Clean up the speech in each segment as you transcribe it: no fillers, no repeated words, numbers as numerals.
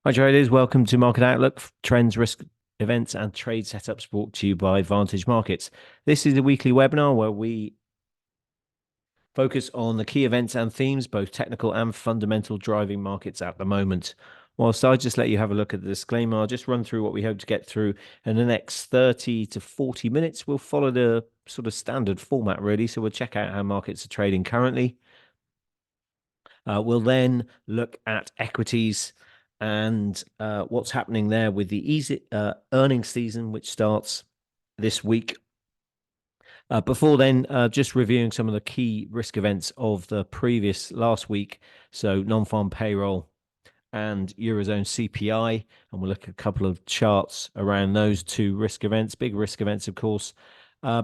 Hi traders, welcome to Market Outlook, trends, risk, events, and trade setups brought to you by Vantage Markets. This is a weekly webinar where we focus on the key events and themes, both technical and fundamental, driving markets at the moment. Whilst I just let you have a look at the disclaimer, I'll just run through what we hope to get through in the next 30 to 40 minutes. We'll follow the sort of standard format, really. So we'll check out how markets are trading currently. We'll then look at equities and what's happening there with the easy earnings season, which starts this week. Before then, just reviewing some of the key risk events of the previous last week. So non-farm payroll and Eurozone CPI, and we'll look at a couple of charts around those two risk events, big risk events, of course.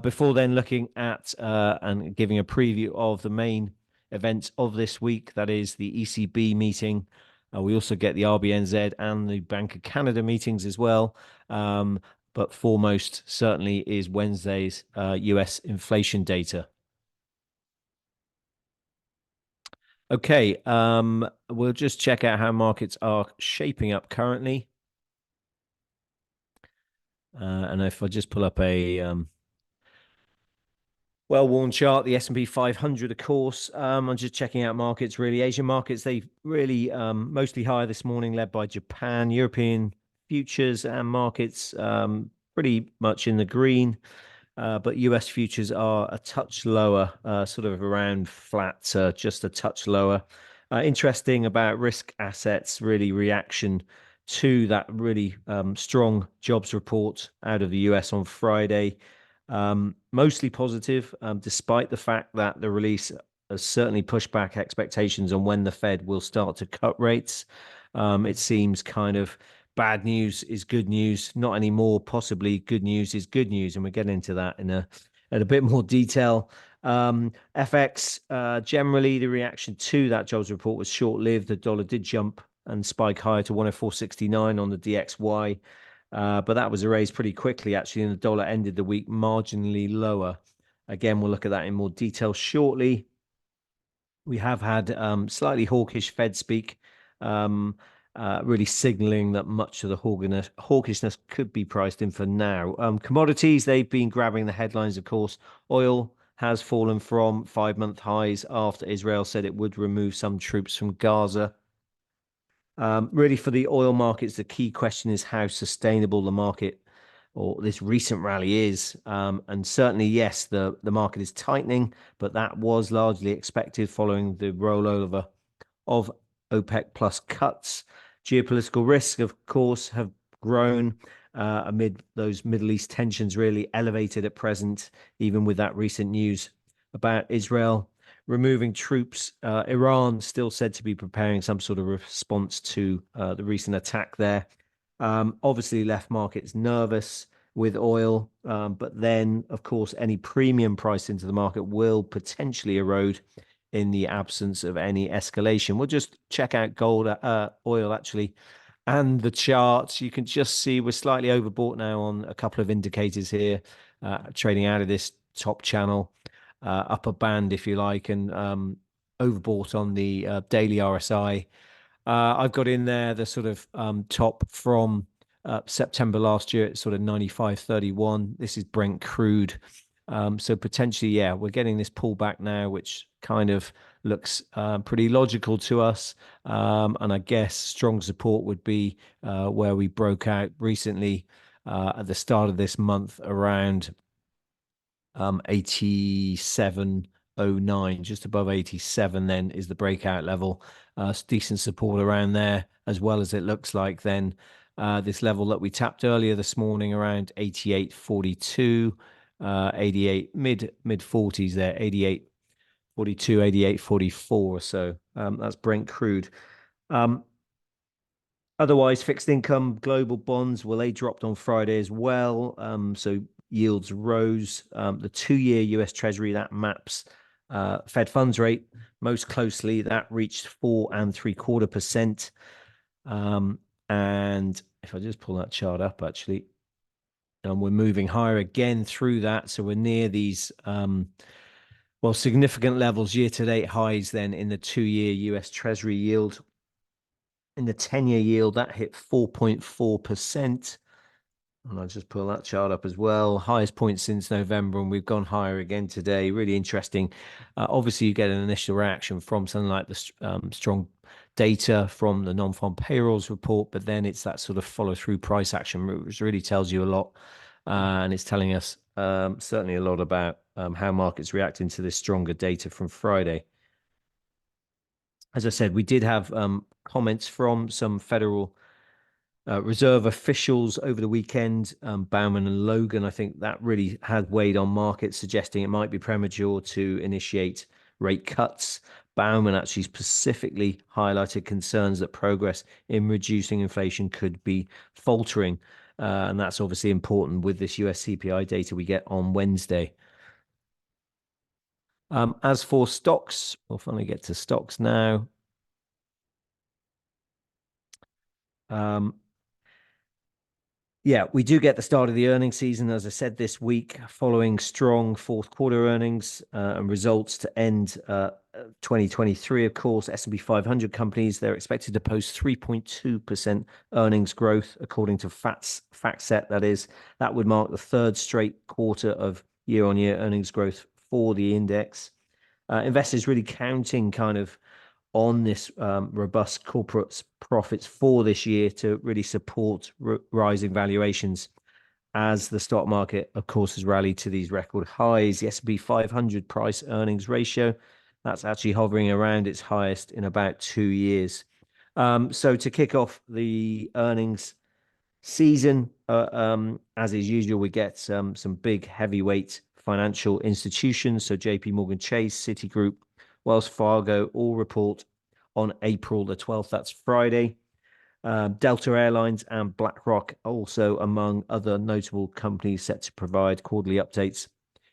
Before then, looking at and giving a preview of the main events of this week, that is the ECB meeting. We also get the RBNZ and the Bank of Canada meetings as well. But foremost, certainly, is Wednesday's US inflation data. Okay, we'll just check out how markets are shaping up currently. And if I just pull up a well-worn chart, the S&P 500, of course. I'm just checking out markets, really. Asian markets, they really mostly higher this morning, led by Japan. European futures and markets pretty much in the green. But US futures are a touch lower, sort of around flat, just a touch lower. Interesting about risk assets, really reaction to that really strong jobs report out of the US on Friday. Mostly positive, despite the fact that the release has certainly pushed back expectations on when the Fed will start to cut rates. It seems kind of bad news is good news, not anymore. Possibly good news is good news, and we'll get into that in a bit more detail. FX, generally, the reaction to that jobs report was short-lived. The dollar did jump and spike higher to 104.69 on the DXY. But that was erased pretty quickly, actually, and the dollar ended the week marginally lower. Again, we'll look at that in more detail shortly. We have had slightly hawkish Fed speak, really signaling that much of the hawkishness could be priced in for now. Commodities, they've been grabbing the headlines, of course. Oil has fallen from 5-month highs after Israel said it would remove some troops from Gaza. Really, for the oil markets, the key question is how sustainable the market or this recent rally is. And certainly, yes, the market is tightening, but that was largely expected following the rollover of OPEC plus cuts. Geopolitical risks, of course, have grown amid those Middle East tensions, really elevated at present, even with that recent news about Israel removing troops. Iran still said to be preparing some sort of response to the recent attack there. Obviously, left markets nervous with oil, but then, of course, any premium price into the market will potentially erode in the absence of any escalation. We'll just check out gold, oil actually, and the charts. You can just see we're slightly overbought now on a couple of indicators here, trading out of this top channel, upper band, if you like, and overbought on the daily RSI. I've got in there the sort of top from September last year. It's sort of 95.31. This is Brent crude. So potentially, yeah, we're getting this pullback now, which kind of looks pretty logical to us. And I guess strong support would be where we broke out recently at the start of this month around 87.09, just above 87 then is the breakout level. Decent support around there, as well as it looks like then this level that we tapped earlier this morning around 88.42, 88 mid 40s there, 88.42, 88.44. So that's Brent crude. Otherwise, fixed income, global bonds, well, they dropped on Friday as well. So yields rose. The 2-year US Treasury, that maps Fed funds rate most closely, that reached 4.75%. And if I just pull that chart up, actually, we're moving higher again through that. So we're near these, well, significant levels, year-to-date highs then in the 2-year US Treasury yield. In the 10-year yield, that hit 4.4%. And I'll just pull that chart up as well. Highest point since November, and we've gone higher again today. Really interesting. Obviously, you get an initial reaction from something like the strong data from the non-farm payrolls report, but then it's that sort of follow-through price action, which really tells you a lot. And it's telling us certainly a lot about how markets reacting to this stronger data from Friday. As I said, we did have comments from some Federal Reserve officials over the weekend, Bauman and Logan. I think that really had weighed on markets, suggesting it might be premature to initiate rate cuts. Bauman actually specifically highlighted concerns that progress in reducing inflation could be faltering. And that's obviously important with this US CPI data we get on Wednesday. As for stocks, we'll finally get to stocks now. Yeah, we do get the start of the earnings season, as I said, this week, following strong fourth quarter earnings and results to end 2023. Of course, S&P 500 companies, they're expected to post 3.2% earnings growth, according to FactSet. That would mark the third straight quarter of year-on-year earnings growth for the index. Investors really counting kind of on this robust corporate profits for this year to really support rising valuations as the stock market, of course, has rallied to these record highs. The S&P 500 price earnings ratio, that's actually hovering around its highest in about 2 years. So to kick off the earnings season, as is usual, we get some big heavyweight financial institutions. So JP Morgan Chase, Citigroup, Wells Fargo all report on April the 12th. That's Friday. Delta Airlines and BlackRock also among other notable companies set to provide quarterly updates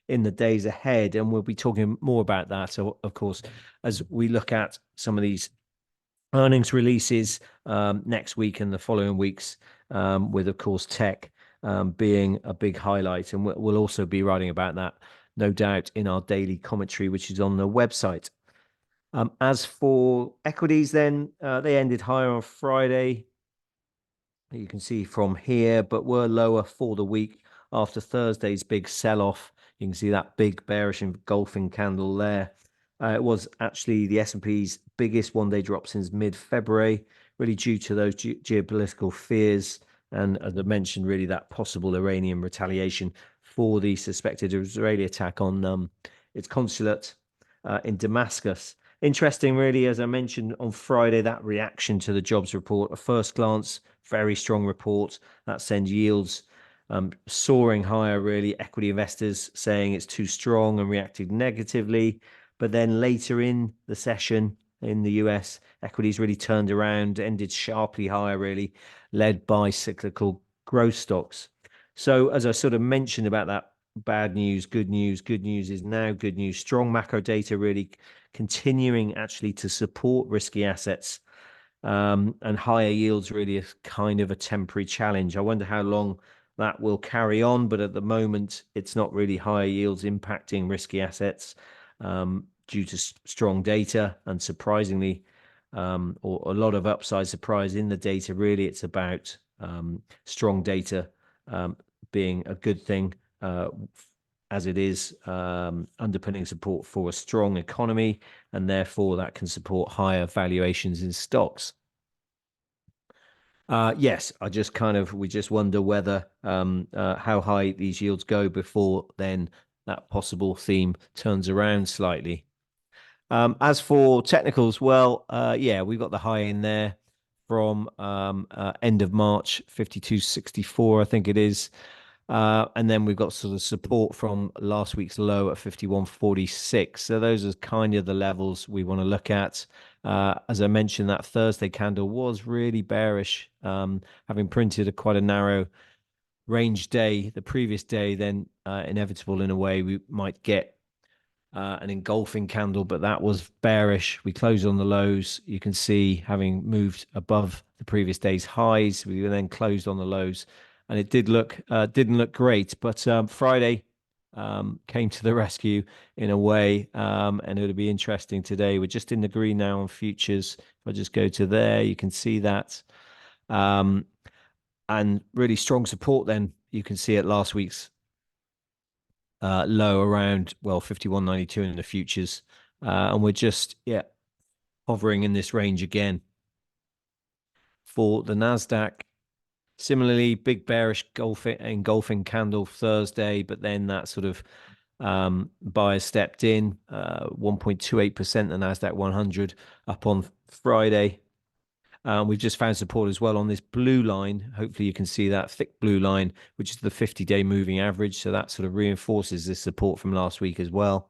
in the days ahead. And we'll be talking more about that. So, of course, as we look at some of these earnings releases next week and the following weeks, with, of course, tech being a big highlight. And we'll also be writing about that, no doubt, in our daily commentary, which is on the website. As for equities, then they ended higher on Friday. You can see from here, but were lower for the week after Thursday's big sell-off. You can see that big bearish engulfing candle there. It was actually the S&P's biggest one-day drop since mid-February, really due to those geopolitical fears. And as I mentioned, really that possible Iranian retaliation for the suspected Israeli attack on its consulate in Damascus. Interesting, really, as I mentioned on Friday, that reaction to the jobs report, a first glance, very strong report that sends yields soaring higher, really. Equity investors saying it's too strong and reacting negatively. But then later in the session in the US, equities really turned around, ended sharply higher, really, led by cyclical growth stocks. So as I sort of mentioned about that bad news, good news is now good news. Strong macro data really continuing actually to support risky assets, and higher yields really is kind of a temporary challenge. I wonder how long that will carry on, but at the moment it's not really higher yields impacting risky assets due to strong data, and surprisingly, or a lot of upside surprise in the data. Really, it's about strong data being a good thing, as it is underpinning support for a strong economy, and therefore that can support higher valuations in stocks. Yes, we just wonder whether how high these yields go before then that possible theme turns around slightly. As for technicals, well, yeah, we've got the high in there from end of March, 52.64, I think it is. And then we've got sort of support from last week's low at 51.46. So those are kind of the levels we want to look at. As I mentioned, that Thursday candle was really bearish, having printed quite a narrow range day the previous day. Then inevitable in a way we might get an engulfing candle, but that was bearish. We closed on the lows. You can see having moved above the previous day's highs, we then closed on the lows, and it didn't look great. But Friday, came to the rescue in a way, and it'll be interesting today. We're just in the green now on futures. If I just go to there, you can see that. And really strong support then. You can see at last week's low around, well, 51.92 in the futures. And we're just, hovering in this range again. For the NASDAQ, similarly, big bearish engulfing candle Thursday, but then that sort of buyer stepped in, 1.28%, the NASDAQ 100 up on Friday. We've just found support as well on this blue line. Hopefully you can see that thick blue line, which is the 50-day moving average. So that sort of reinforces this support from last week as well.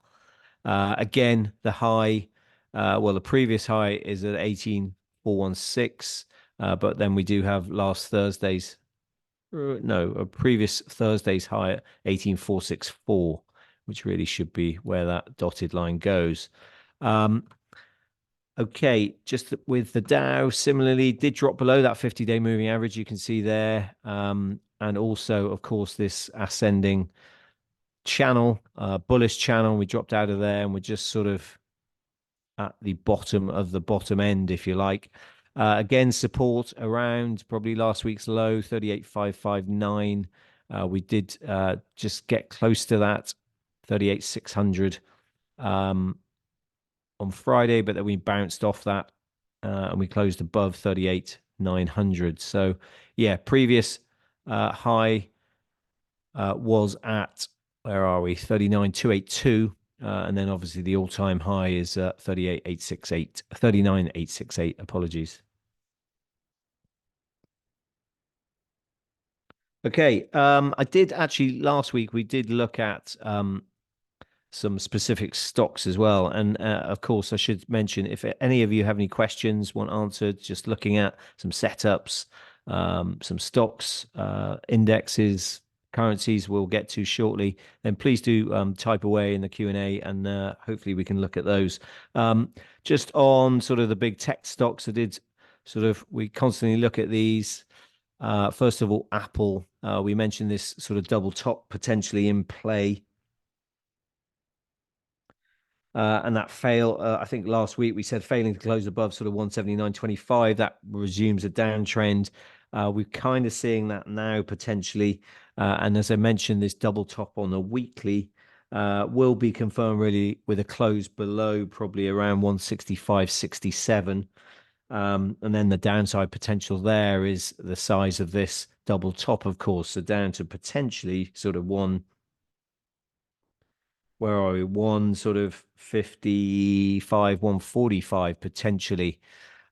Again, the high, the previous high is at 18,416, but then we do have a previous Thursday's high at 18,464, which really should be where that dotted line goes. Okay, just with the Dow, similarly, did drop below that 50-day moving average, you can see there. And also, of course, this ascending channel, bullish channel, we dropped out of there and we're just sort of at the bottom of the bottom end, if you like. Again, support around probably last week's low, 38,559. We did just get close to that, 38,600. On Friday, but then we bounced off that and we closed above 38,900. So yeah, previous high was at, where are we, 39,282, and then obviously the all-time high is 39,868, apologies. Okay, I did actually, last week we did look at some specific stocks as well. And of course, I should mention, if any of you have any questions, want answered, just looking at some setups, some stocks, indexes, currencies we'll get to shortly, then please do type away in the Q&A and hopefully we can look at those. Just on sort of the big tech stocks, we constantly look at these. First of all, Apple, we mentioned this sort of double top potentially in play. And that fail, I think last week we said failing to close above sort of 179.25, that resumes a downtrend. We're kind of seeing that now potentially. And as I mentioned, this double top on the weekly will be confirmed really with a close below probably around 165.67. And then the downside potential there is the size of this double top, of course. So down to potentially sort of where are we? 155, 145 potentially.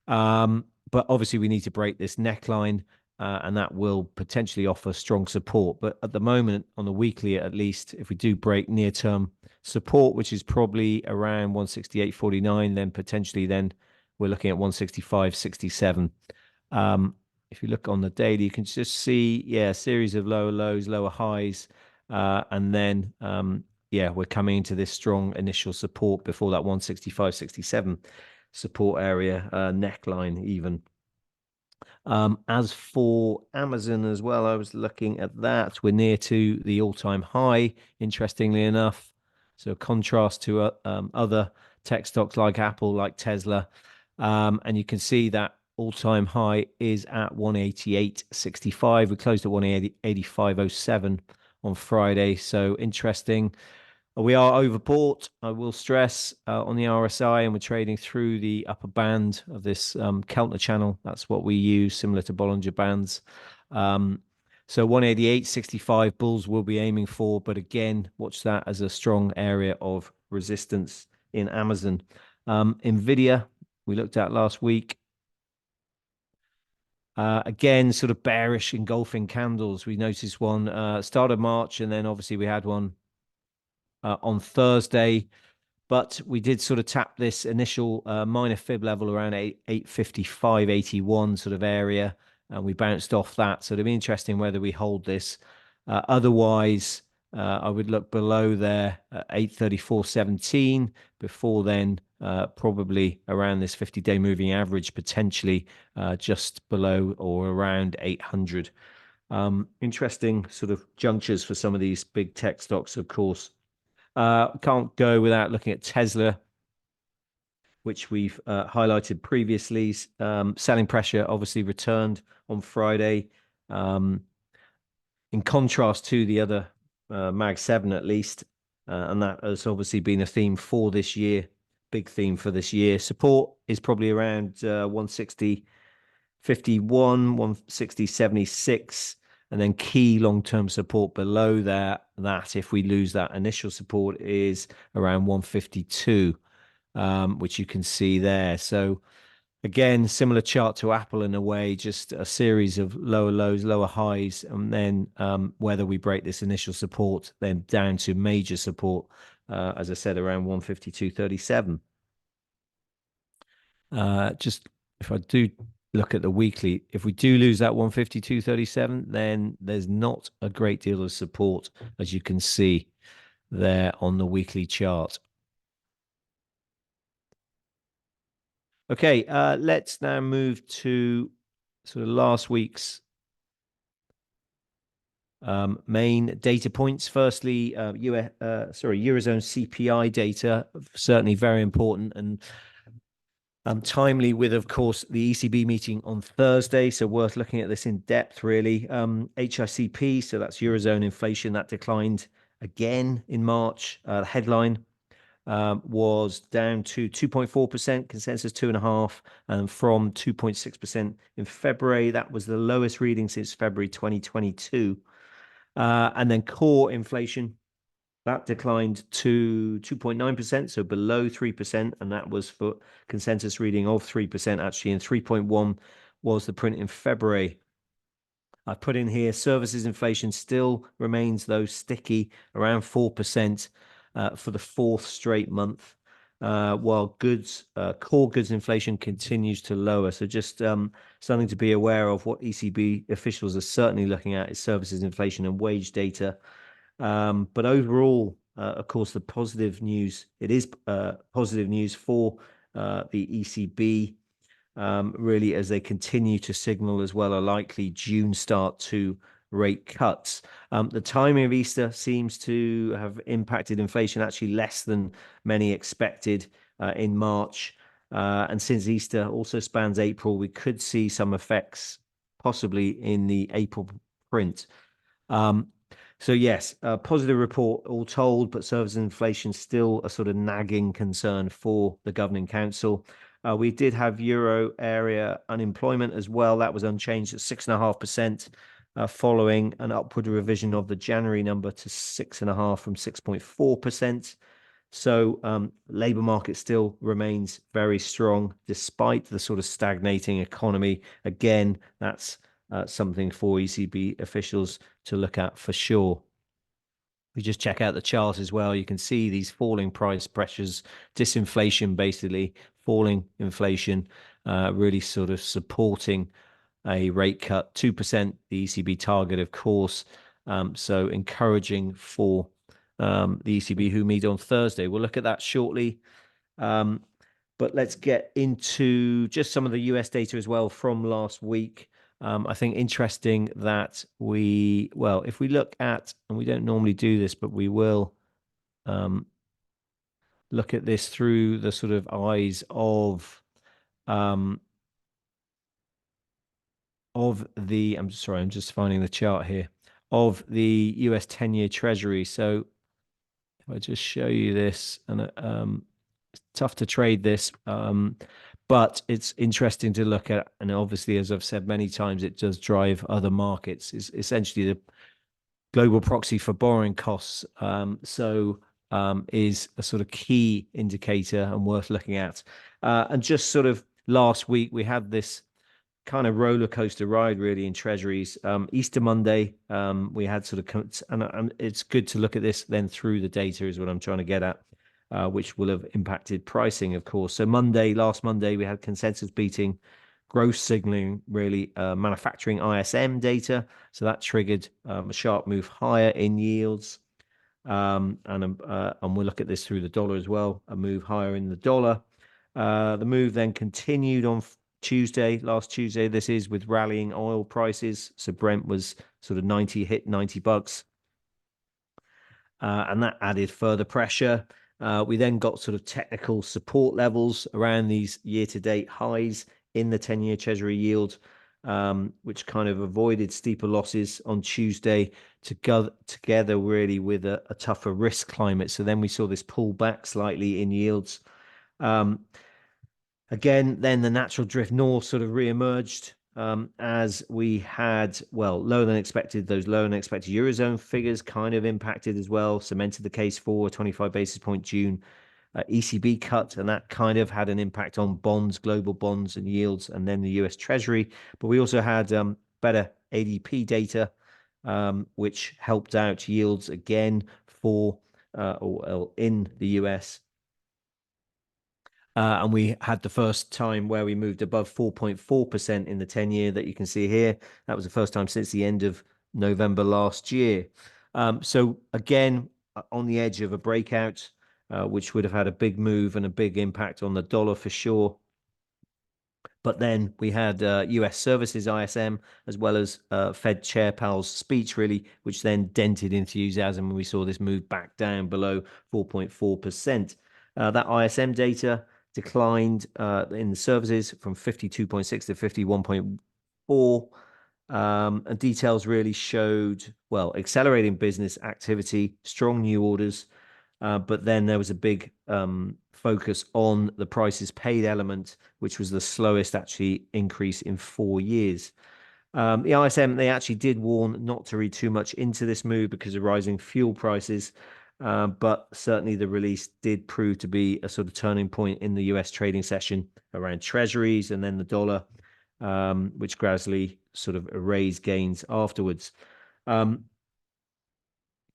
But obviously we need to break this neckline, and that will potentially offer strong support. But at the moment, on the weekly at least, if we do break near-term support, which is probably around 168.49, then potentially we're looking at 165.67. If you look on the daily, you can just see, a series of lower lows, lower highs, and then we're coming into this strong initial support before that 165.67 support area, neckline even. As for Amazon as well, I was looking at that. We're near to the all-time high, interestingly enough. So contrast to other tech stocks like Apple, like Tesla. And you can see that all-time high is at 188.65. We closed at 185.07 on Friday. So interesting. We are overbought, I will stress, on the RSI, and we're trading through the upper band of this Keltner channel. That's what we use, similar to Bollinger Bands. So 188.65 bulls will be aiming for, but again, watch that as a strong area of resistance in Amazon. Nvidia, we looked at last week. Again, sort of bearish engulfing candles. We noticed one start of March, and then obviously we had one on Thursday, but we did sort of tap this initial minor fib level around 855.81 sort of area, and we bounced off that. So it'll be interesting whether we hold this. Otherwise, I would look below there at 834.17. Before then, probably around this 50-day moving average, potentially just below or around 800. Interesting sort of junctures for some of these big tech stocks, of course. Can't go without looking at Tesla, which we've highlighted previously. Selling pressure obviously returned on Friday. In contrast to the other Mag 7 at least, and that has obviously been a theme for this year, big theme for this year. Support is probably around 160.51, 160.76, and then key long-term support below that if we lose that initial support is around 152, which you can see there. So again, similar chart to Apple in a way, just a series of lower lows, lower highs, and then whether we break this initial support, then down to major support, as I said, around 152.37. Just if I do look at the weekly, if we do lose that 152.37, then there's not a great deal of support, as you can see there on the weekly chart. Okay, let's now move to sort of last week's main data points. Firstly, Eurozone CPI data, certainly very important and timely with, of course, the ECB meeting on Thursday. So worth looking at this in depth, really. HICP, so that's Eurozone inflation, that declined again in March. The headline was down to 2.4%, consensus 2.5%, and from 2.6% in February. That was the lowest reading since February 2022. And then core inflation, that declined to 2.9%, so below 3%, and that was for consensus reading of 3% actually, and 3.1 was the print in February. I put in here services inflation still remains, though, sticky around 4% for the fourth straight month, while core goods inflation continues to lower. So just something to be aware of. What ECB officials are certainly looking at is services inflation and wage data. But overall, of course, the positive news, it is positive news for the ECB, really, as they continue to signal as well a likely June start to rate cuts. The timing of Easter seems to have impacted inflation actually less than many expected in March. And since Easter also spans April, we could see some effects possibly in the April print. So yes, a positive report all told, but services inflation still a sort of nagging concern for the Governing Council. We did have Euro area unemployment as well. That was unchanged at 6.5%, following an upward revision of the January number to 6.5% from 6.4%. So labour market still remains very strong despite the sort of stagnating economy. Again, that's something for ECB officials to look at for sure. We just check out the chart as well. You can see these falling price pressures, disinflation, basically falling inflation, really sort of supporting a rate cut, 2%, the ECB target, of course. So encouraging for the ECB who meet on Thursday. We'll look at that shortly. But let's get into just some of the US data as well from last week. I think interesting that if we look at, and we don't normally do this, but we will look at this through the sort of eyes of the, I'm sorry, I'm just finding the chart here, of the US 10-year Treasury. So if I just show you this, and it's tough to trade this, but it's interesting to look at. And obviously, as I've said many times, it does drive other markets. It's essentially the global proxy for borrowing costs. Is a sort of key indicator and worth looking at. And just sort of last week, we had this kind of roller coaster ride really in treasuries. Easter Monday, we had sort of, and it's good to look at this then through the data is what I'm trying to get at, which will have impacted pricing, of course. So last Monday, we had consensus beating, growth signaling really manufacturing ISM data. So that triggered a sharp move higher in yields. And we'll look at this through the dollar as well, a move higher in the dollar. The move then continued on last Tuesday, this is, with rallying oil prices. So Brent was sort of hit $90. And that added further pressure. We then got sort of technical support levels around these year-to-date highs in the 10-year Treasury yield, which kind of avoided steeper losses on Tuesday together really with a tougher risk climate. So then we saw this pull back slightly in yields. Again, then the natural drift north sort of re-emerged as we had, well, those lower than expected Eurozone figures kind of impacted as well, cemented the case for a 25 basis point June ECB cut, and that kind of had an impact on bonds, global bonds and yields, and then the US Treasury. But we also had better ADP data, which helped out yields again for in the US. And we had the first time where we moved above 4.4% in the 10-year that you can see here. That was the first time since the end of November last year. So again, on the edge of a breakout, which would have had a big move and a big impact on the dollar for sure. But then we had US services ISM, as well as Fed Chair Powell's speech, really, which then dented enthusiasm. And we saw this move back down below 4.4%. That ISM data declined in the services from 52.6 to 51.4. And details really showed, well, accelerating business activity, strong new orders. But then there was a big focus on the prices paid element, which was the slowest actually increase in 4 years. The ISM, they actually did warn not to read too much into this move because of rising fuel prices. But certainly the release did prove to be a sort of turning point in the US trading session around treasuries and then the dollar, which gradually sort of erased gains afterwards.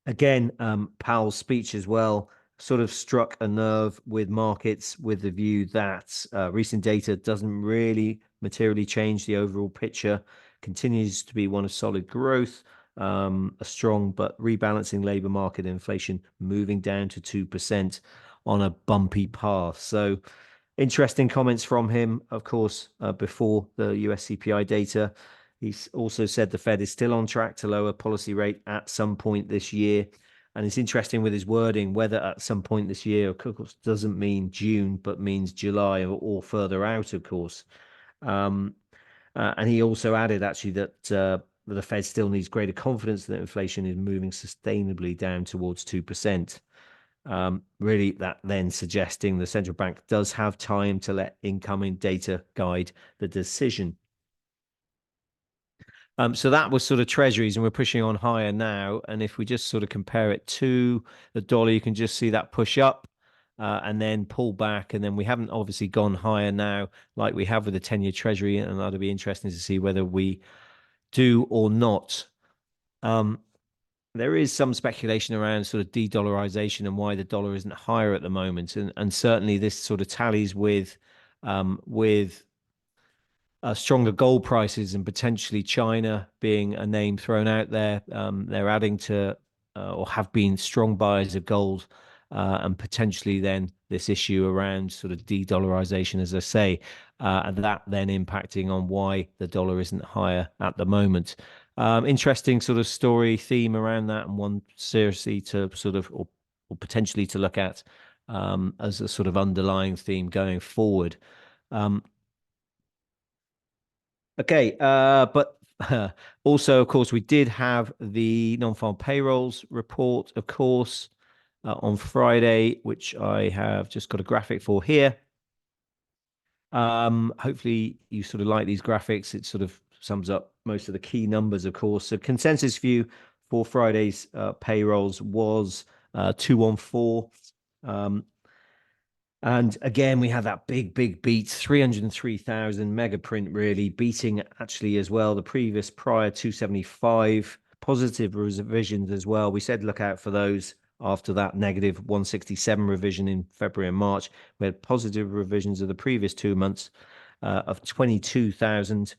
Again, Powell's speech as well sort of struck a nerve with markets with the view that recent data doesn't really materially change the overall picture, continues to be one of solid growth, a strong but rebalancing labor market, inflation moving down to 2% on a bumpy path. So interesting comments from him, of course, before the US CPI data. He's also said the Fed is still on track to lower policy rate at some point this year. And it's interesting with his wording, whether at some point this year, of course, doesn't mean June, but means July or further out, of course. And he also added actually that the Fed still needs greater confidence that inflation is moving sustainably down towards 2%. Really, that then suggesting the central bank does have time to let incoming data guide the decision. So that was sort of treasuries, and we're pushing on higher now. And if we just sort of compare it to the dollar, you can just see that push up and then pull back. And then we haven't obviously gone higher now like we have with the 10-year treasury. And that'll be interesting to see whether we do or not. There is some speculation around sort of de-dollarization and why the dollar isn't higher at the moment. And certainly this sort of tallies with stronger gold prices and potentially China being a name thrown out there. They're adding to or have been strong buyers of gold, and potentially then this issue around sort of de-dollarization, as I say, and that then impacting on why the dollar isn't higher at the moment. Interesting sort of story theme around that, and one seriously to sort of or potentially to look at as a sort of underlying theme going forward. Okay, but also, of course, we did have the non-farm payrolls report, of course, on Friday, which I have just got a graphic for here. Hopefully you sort of like these graphics. It sort of sums up most of the key numbers, of course. So consensus view for Friday's payrolls was 214. And again, we had that big beat, 303,000 mega print, really beating actually as well the previous prior 275. Positive revisions as well. We said look out for those after that negative 167 revision in February and March. We had positive revisions of the previous 2 months of 22,000.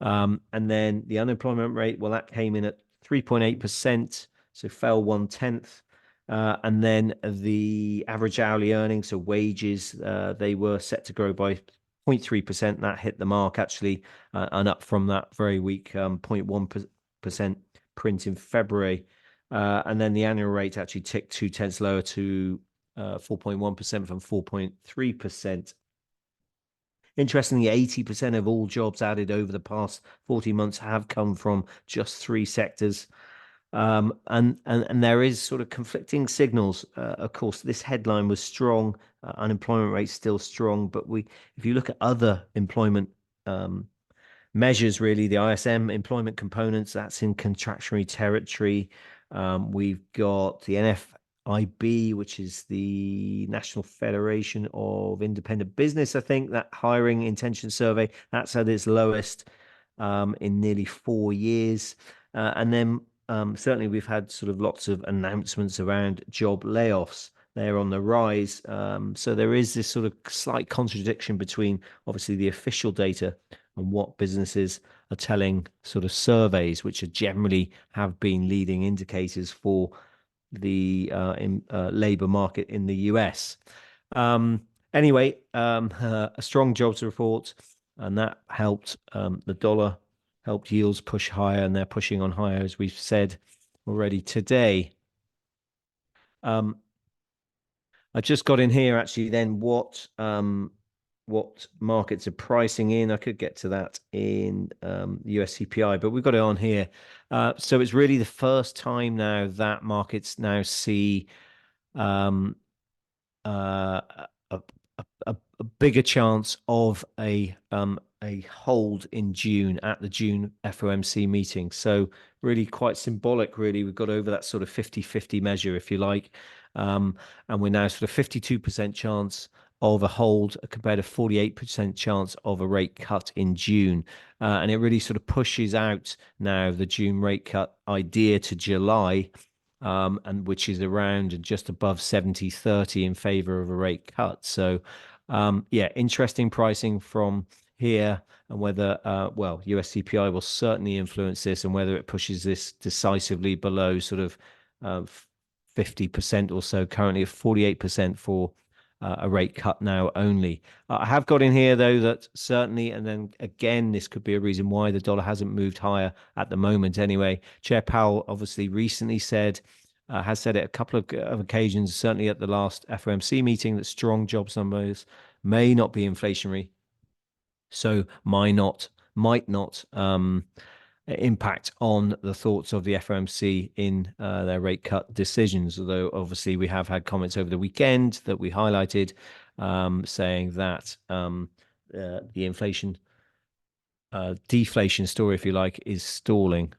And then the unemployment rate, well, that came in at 3.8%, so fell 1/10. And then the average hourly earnings, so wages, they were set to grow by 0.3%. That hit the mark actually, and up from that very weak 0.1% print in February. And then the annual rate actually ticked 0.2 lower to 4.1% from 4.3%. Interestingly, 80% of all jobs added over the past 40 months have come from just three sectors. And there is sort of conflicting signals. Of course, this headline was strong, unemployment rate still strong, but if you look at other employment measures, really, the ISM employment components, that's in contractionary territory. We've got the NFIB, which is the National Federation of Independent Business, I think, that hiring intention survey, that's at its lowest in nearly 4 years. And then certainly we've had sort of lots of announcements around job layoffs. They're on the rise. So there is this sort of slight contradiction between obviously the official data and what businesses are telling sort of surveys, which are generally have been leading indicators for the labor market in the US. Anyway, a strong jobs report, and that helped the dollar, helped yields push higher, and they're pushing on higher, as we've said already today. I just got in here actually then what markets are pricing in. I could get to that in US CPI, but we've got it on here. So it's really the first time now that markets now see a bigger chance of a hold in June at the June FOMC meeting. So really quite symbolic, really. We've got over that sort of 50-50 measure, if you like. And we're now sort of 52% chance of a hold compared to 48% chance of a rate cut in June. And it really sort of pushes out now the June rate cut idea to July, and which is around just above 70-30 in favor of a rate cut. So yeah, interesting pricing from here, and whether US CPI will certainly influence this, and whether it pushes this decisively below sort of 50% or so, currently at 48% for a rate cut now only. I have got in here though that certainly, and then again, this could be a reason why the dollar hasn't moved higher at the moment anyway. Chair Powell obviously recently said, has said it a couple of occasions, certainly at the last FOMC meeting, that strong jobs numbers may not be inflationary, so might not impact on the thoughts of the FOMC in their rate cut decisions. Although obviously we have had comments over the weekend that we highlighted, saying that the inflation deflation story, if you like, is stalling.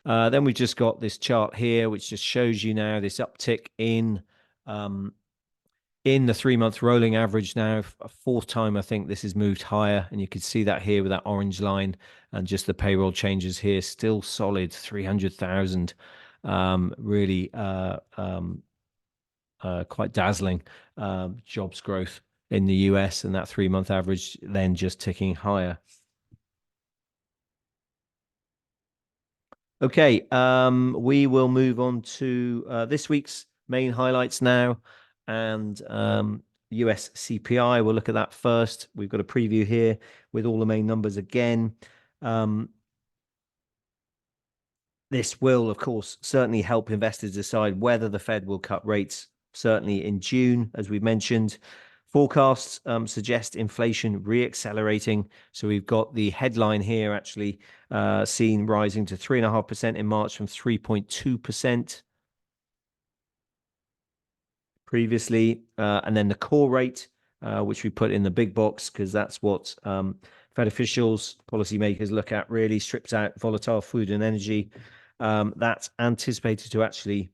Then we've just got this chart here, which just shows you now this uptick in the 3-month rolling average now. A fourth time, I think this has moved higher, and you can see that here with that orange line, and just the payroll changes here, still solid 300,000. Really quite dazzling jobs growth in the US, and that 3-month average then just ticking higher. Okay, we will move on to this week's main highlights now, and US CPI. We'll look at that first. We've got a preview here with all the main numbers again. This will, of course, certainly help investors decide whether the Fed will cut rates, certainly in June, as we mentioned. Forecasts suggest inflation re-accelerating. So we've got the headline here actually seen rising to 3.5% in March from 3.2% previously. And then the core rate, which we put in the big box, because that's what Fed officials, policymakers look at, really strips out volatile food and energy. That's anticipated to actually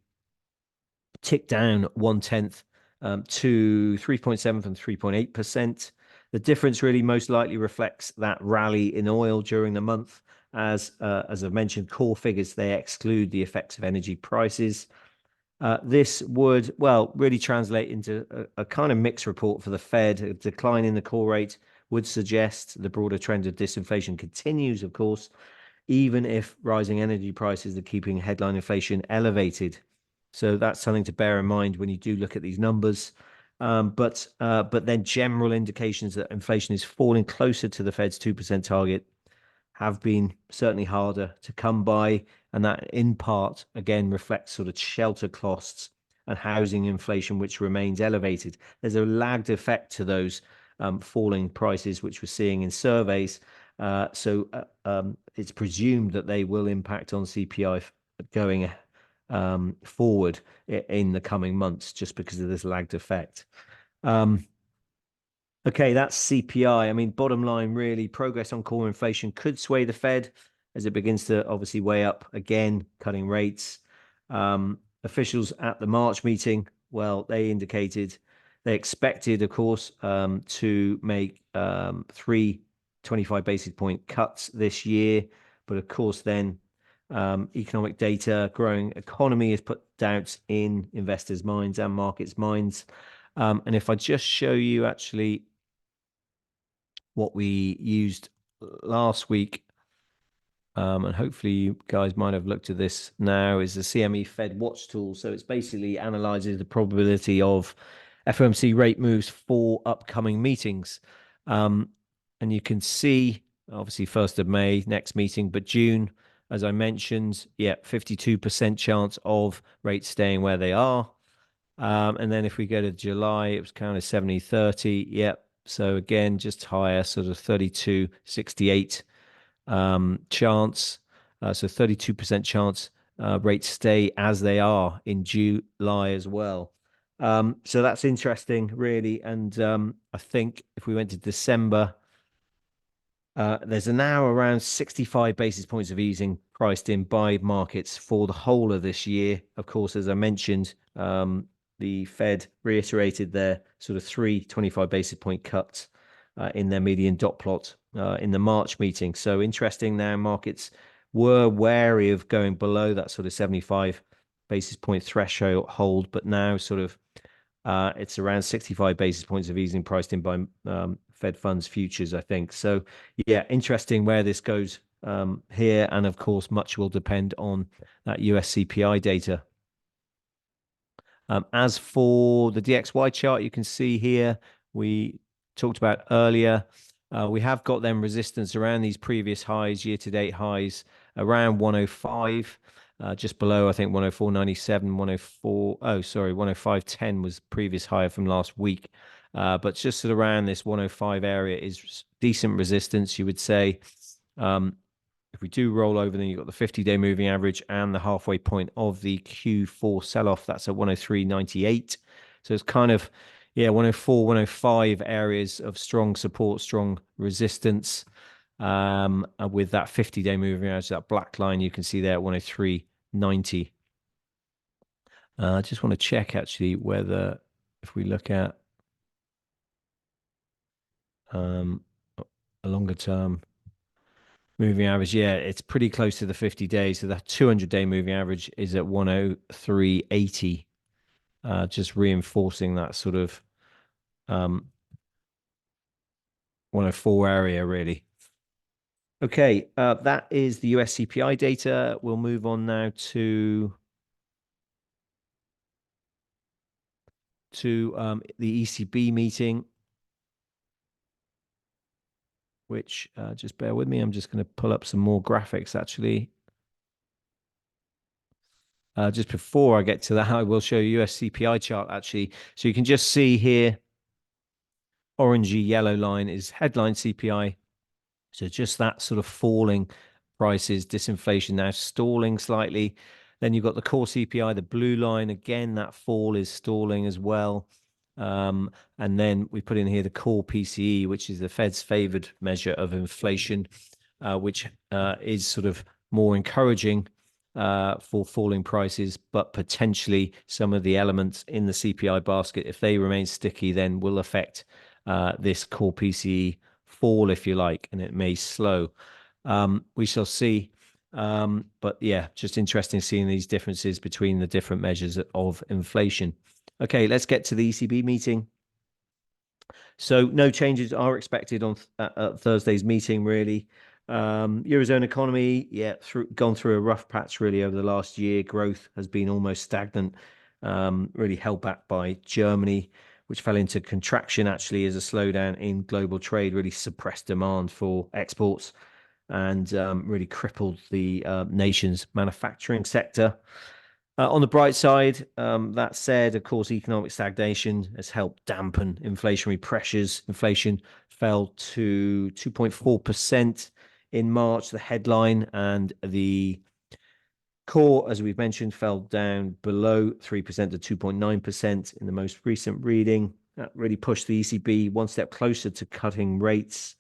tick down 0.1% to 3.7 from 3.8%. The difference really most likely reflects that rally in oil during the month. As I've mentioned, core figures, they exclude the effects of energy prices. This would, well, really translate into a kind of mixed report for the Fed. A decline in the core rate would suggest the broader trend of disinflation continues, of course, even if rising energy prices are keeping headline inflation elevated. So that's something to bear in mind when you do look at these numbers. But then general indications that inflation is falling closer to the Fed's 2% target have been certainly harder to come by. And that in part, again, reflects sort of shelter costs and housing inflation, which remains elevated. There's a lagged effect to those falling prices, which we're seeing in surveys. So it's presumed that they will impact on CPI going forward in the coming months, just because of this lagged effect. Okay, that's CPI. I mean, bottom line, really, progress on core inflation could sway the Fed as it begins to obviously weigh up again, cutting rates. Officials at the March meeting, well, they indicated they expected, of course, to make 3 25 basis point cuts this year. But of course, then economic data, growing economy has put doubts in investors' minds and markets' minds. And if I just show you actually what we used last week, and hopefully you guys might have looked at this now, is the CME Fed Watch tool. So it's basically analyzes the probability of FOMC rate moves for upcoming meetings. And you can see, obviously, 1st of May, next meeting, but June, as I mentioned, yeah, 52% chance of rates staying where they are. And then if we go to July, it was kind of 70-30. Yep. So again, just higher, sort of 32-68 chance. So 32% chance rates stay as they are in July as well. So that's interesting, really. And I think if we went to December, there's now around 65 basis points of easing priced in by markets for the whole of this year. Of course, as I mentioned, the Fed reiterated their sort of 3 25 basis point cuts in their median dot plot in the March meeting. So interesting now, markets were wary of going below that sort of 75 basis point threshold, but now sort of it's around 65 basis points of easing priced in by Fed funds futures, I think. So yeah, interesting where this goes here. And of course, much will depend on that US CPI data. As for the DXY chart, you can see here, we talked about earlier, we have got them resistance around these previous highs, year-to-date highs, around 105, just below, I think, 104.97, 105.10 was previous high from last week. But just sort of around this 105 area is decent resistance, you would say. If we do roll over, then you've got the 50-day moving average and the halfway point of the Q4 sell-off. That's at 103.98. So it's kind of, yeah, 104, 105 areas of strong support, strong resistance. With that 50-day moving average, that black line you can see there at 103.90. I just want to check actually whether, if we look at a longer term moving average, yeah, it's pretty close to the 50 days. So that 200-day moving average is at 103.80, just reinforcing that sort of 104 area, really. Okay, that is the US CPI data. We'll move on now to the ECB meeting, which just bear with me. I'm just going to pull up some more graphics, actually. Just before I get to that, I will show you US CPI chart, actually. So you can just see here, orangey yellow line is headline CPI. So just that sort of falling prices, disinflation now stalling slightly. Then you've got the core CPI, the blue line. Again, that fall is stalling as well. And then we put in here the core PCE, which is the Fed's favored measure of inflation, which is sort of more encouraging for falling prices, but potentially some of the elements in the CPI basket, if they remain sticky, then will affect this core PCE fall, if you like, and it may slow. We shall see. But yeah, just interesting seeing these differences between the different measures of inflation. Okay, let's get to the ECB meeting. So no changes are expected on Thursday's meeting, really. Eurozone economy, yeah, gone through a rough patch really over the last year. Growth has been almost stagnant, really held back by Germany, which fell into contraction actually as a slowdown in global trade really suppressed demand for exports and really crippled the nation's manufacturing sector. On the bright side, that said, of course, economic stagnation has helped dampen inflationary pressures. Inflation fell to 2.4% in March, the headline, and the core, as we've mentioned, fell down below 3% to 2.9% in the most recent reading. That really pushed the ECB one step closer to cutting rates.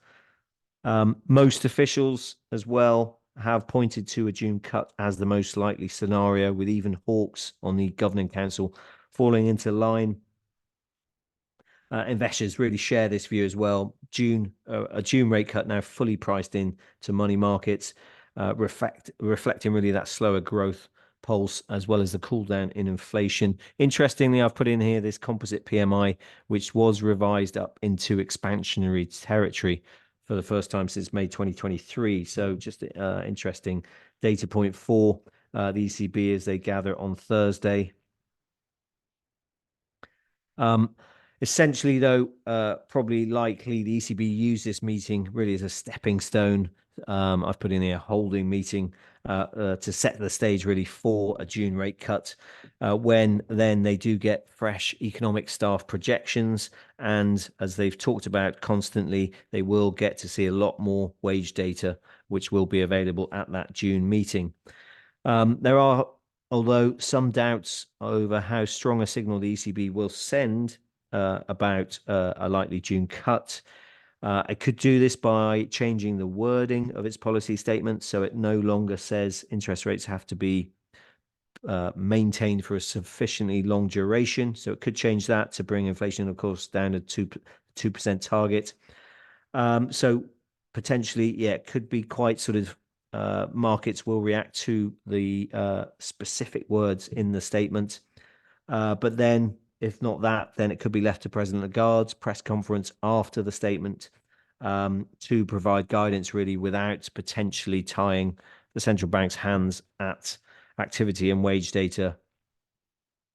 Most officials as well have pointed to a June cut as the most likely scenario, with even hawks on the governing council falling into line. Investors really share this view as well. A June rate cut now fully priced in to money markets, reflecting really that slower growth pulse as well as the cool down in inflation. Interestingly, I've put in here this composite PMI, which was revised up into expansionary territory for the first time since May 2023. So just interesting data point for the ECB as they gather on Thursday. Essentially, though, probably likely the ECB used this meeting really as a stepping stone. I've put in here a holding meeting to set the stage really for a June rate cut when then they do get fresh economic staff projections. And as they've talked about constantly, they will get to see a lot more wage data, which will be available at that June meeting. There are, although, some doubts over how strong a signal the ECB will send about a likely June cut. It could do this by changing the wording of its policy statement so it no longer says interest rates have to be maintained for a sufficiently long duration. So it could change that to bring inflation, of course, down to 2% target. So potentially, yeah, it could be quite sort of markets will react to the specific words in the statement. But then if not that, then it could be left to President Lagarde's press conference after the statement to provide guidance really without potentially tying the central bank's hands at activity and wage data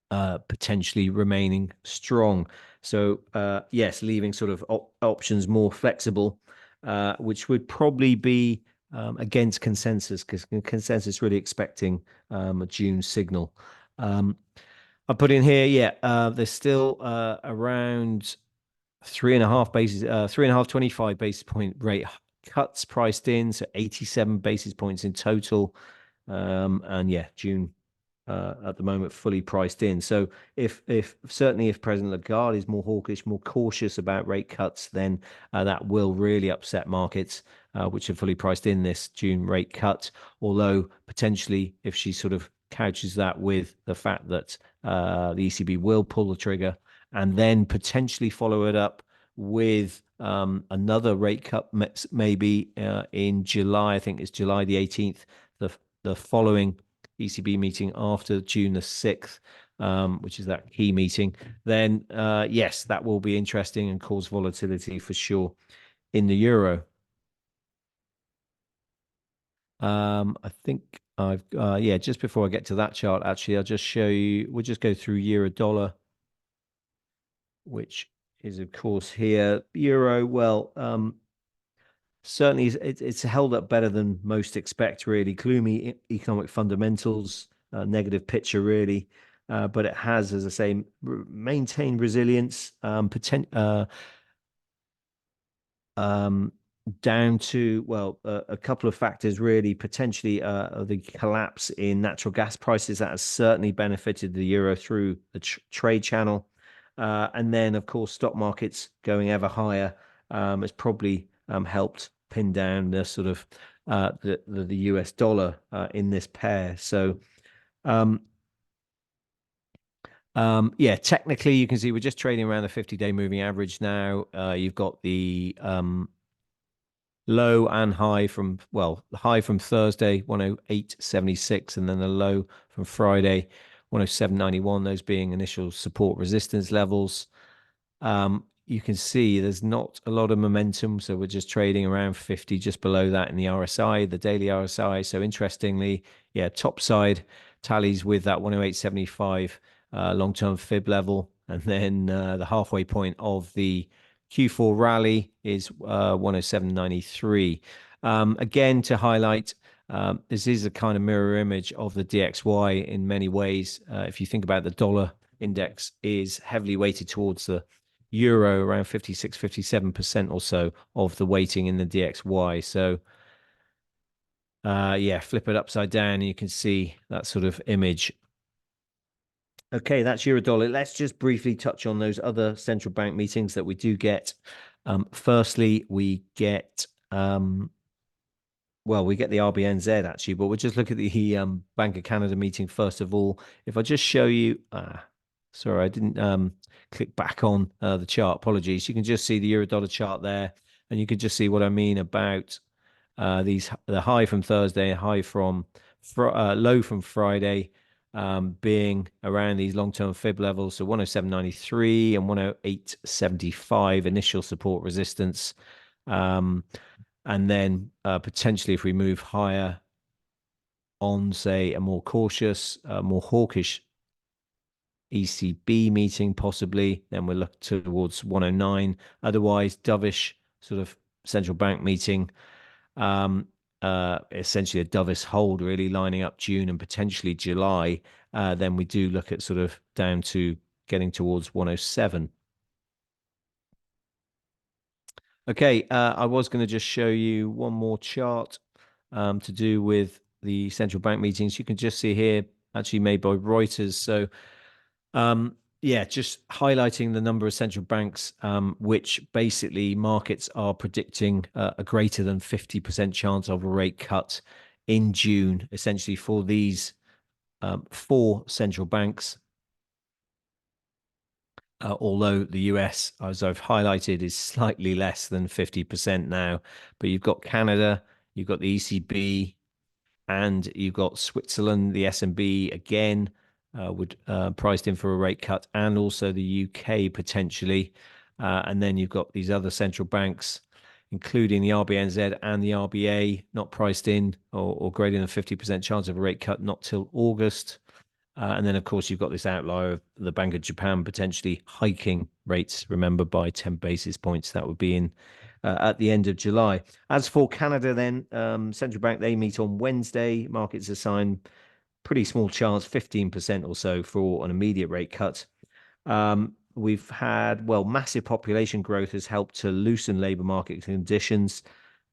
potentially remaining strong. So yes, leaving sort of options more flexible, which would probably be against consensus, because consensus really expecting a June signal. I put in here, yeah, there's still around 25 basis point rate cuts priced in, so 87 basis points in total. And yeah, June at the moment fully priced in. So if certainly if President Lagarde is more hawkish, more cautious about rate cuts, then that will really upset markets, which are fully priced in this June rate cut. Although potentially, if she sort of couches that with the fact that the ECB will pull the trigger and then potentially follow it up with another rate cut, maybe in July. I think it's July the 18th, the following ECB meeting after June the 6th, which is that key meeting. Then yes, that will be interesting and cause volatility for sure in the euro. I think I've yeah, just before I get to that chart, actually, I'll just show you, we'll just go through euro dollar, which is of course here. Euro, well, certainly it's held up better than most expect, really. Gloomy economic fundamentals, negative picture really, but it has, as I say, maintained resilience, down to, well, a couple of factors really. Potentially the collapse in natural gas prices that has certainly benefited the euro through the trade channel, and then of course stock markets going ever higher has probably helped pin down the sort of the US dollar in this pair. So yeah, technically you can see we're just trading around the 50-day moving average now. You've got the low and high from, well, the high from Thursday 108.76, and then the low from Friday 107.91, those being initial support resistance levels. You can see there's not a lot of momentum, so we're just trading around 50, just below that in the RSI, the daily RSI. So interestingly, yeah, top side tallies with that 108.75 long-term fib level, And then the halfway point of the Q4 rally is 107.93. Again, to highlight, this is a kind of mirror image of the DXY in many ways. If you think about the dollar index is heavily weighted towards the euro, around 56, 57% or so of the weighting in the DXY. So yeah, flip it upside down and you can see that sort of image. Okay, that's euro dollar. Let's just briefly touch on those other central bank meetings that we do get. Firstly, we get we get the RBNZ actually, but we'll just look at the Bank of Canada meeting first of all. If I just show you, sorry, I didn't click back on the chart. Apologies. You can just see the euro dollar chart there, and you can just see what I mean about the high from Thursday, high from low from Friday, being around these long-term fib levels. So 107.93 and 108.75 initial support resistance. And then potentially if we move higher on, say, a more cautious, more hawkish ECB meeting, possibly, then we'll look towards 109. Otherwise, dovish sort of central bank meeting, essentially a dovish hold, really lining up June and potentially July. Then we do look at sort of down to getting towards 107. Okay, I was going to just show you one more chart to do with the central bank meetings. You can just see here, actually made by Reuters. So, yeah, just highlighting the number of central banks, which basically markets are predicting a greater than 50% chance of a rate cut in June, essentially for these 4 central banks. Although the US, as I've highlighted, is slightly less than 50% now. But you've got Canada, you've got the ECB, and you've got Switzerland, the SNB again, would priced in for a rate cut, and also the UK potentially. And then you've got these other central banks, including the RBNZ and the RBA, not priced in or greater than 50% chance of a rate cut, not till August. And then, of course, you've got this outlier of the Bank of Japan potentially hiking rates, remember, by 10 basis points. That would be in at the end of July. As for Canada, then, central bank, they meet on Wednesday. Markets assign pretty small chance, 15% or so, for an immediate rate cut. We've had, massive population growth has helped to loosen labor market conditions.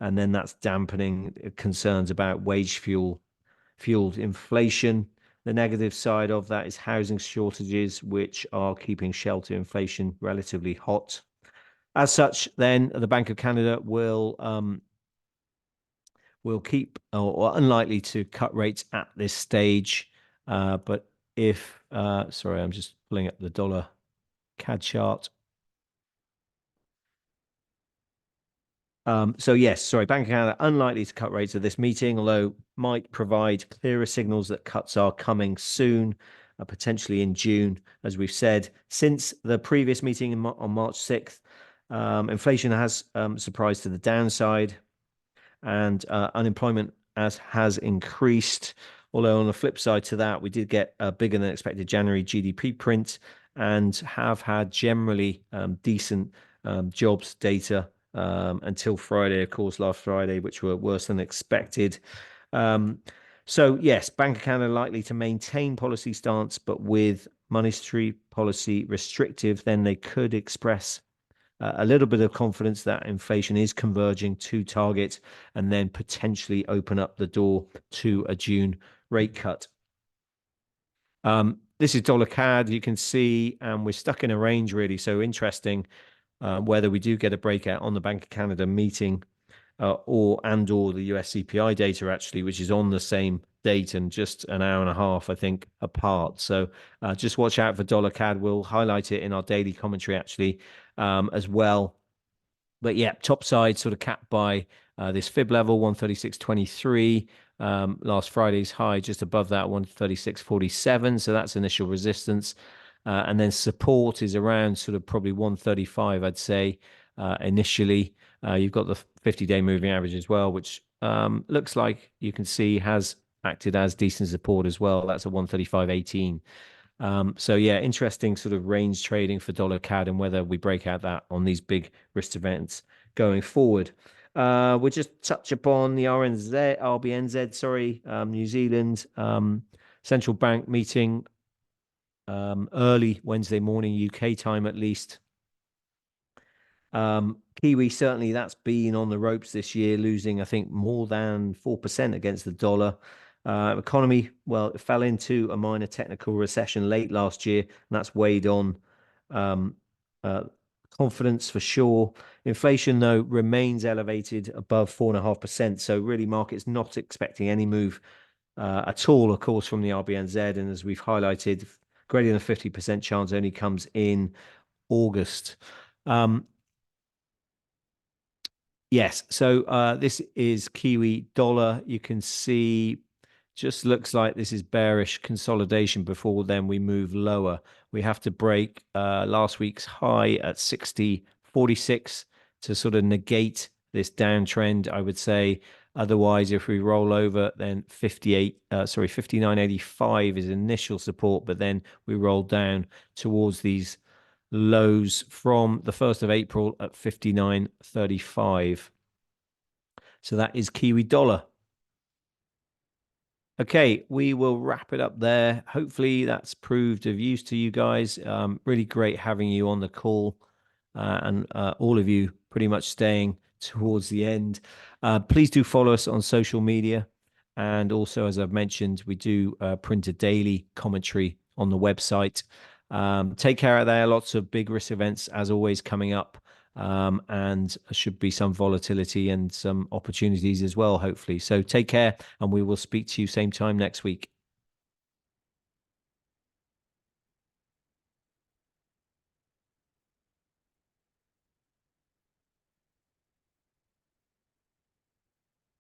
And then that's dampening concerns about fueled inflation. The negative side of that is housing shortages, which are keeping shelter inflation relatively hot. As such, then the Bank of Canada will keep or unlikely to cut rates at this stage. But if sorry, I'm just pulling up the dollar CAD chart. So yes, sorry, Bank of Canada unlikely to cut rates at this meeting, although might provide clearer signals that cuts are coming soon, potentially in June, as we've said. Since the previous meeting on March 6th, inflation has surprised to the downside, and unemployment has increased. Although on the flip side to that, we did get a bigger than expected January GDP print and have had generally decent jobs data until Friday, of course, last Friday, which were worse than expected. So yes, Bank of Canada likely to maintain policy stance, but with monetary policy restrictive, then they could express a little bit of confidence that inflation is converging to target and then potentially open up the door to a June rate cut. This is dollar CAD. You can see we're stuck in a range, really. So interesting whether we do get a breakout on the Bank of Canada meeting or the US CPI data, actually, which is on the same date and just an hour and a half, I think, apart. So just watch out for dollar CAD. We'll highlight it in our daily commentary, actually, as well. But yeah, top side sort of capped by this fib level, 136.23. Last Friday's high just above that, 136.47. So that's initial resistance. And then support is around sort of probably 135, I'd say, initially. You've got the 50-day moving average as well, which looks like you can see has acted as decent support as well. That's a 135.18. So yeah, interesting sort of range trading for dollar CAD and whether we break out that on these big risk events going forward. We'll just touch upon the RBNZ, sorry, New Zealand central bank meeting early Wednesday morning, UK time at least. Kiwi, certainly that's been on the ropes this year, losing, I think, more than 4% against the dollar. Economy, well, it fell into a minor technical recession late last year, and that's weighed on um, uh, confidence for sure. Inflation, though, remains elevated above 4.5%. So really, markets not expecting any move at all, of course, from the RBNZ. And as we've highlighted, greater than a 50% chance only comes in August. Yes, so this is Kiwi dollar. You can see just looks like this is bearish consolidation before then we move lower. We have to break last week's high at 60.46 to sort of negate this downtrend, I would say. Otherwise, if we roll over, then 59.85 is initial support, but then we roll down towards these lows from the 1st of April at 59.35. So that is Kiwi dollar. Okay, we will wrap it up there. Hopefully that's proved of use to you guys. Really great having you on the call and all of you pretty much staying towards the end. Please do follow us on social media. And also, as I've mentioned, we do print a daily commentary on the website. Take care out there. Lots of big risk events, as always, coming up. And should be some volatility and some opportunities as well, hopefully. So take care, and we will speak to you same time next week.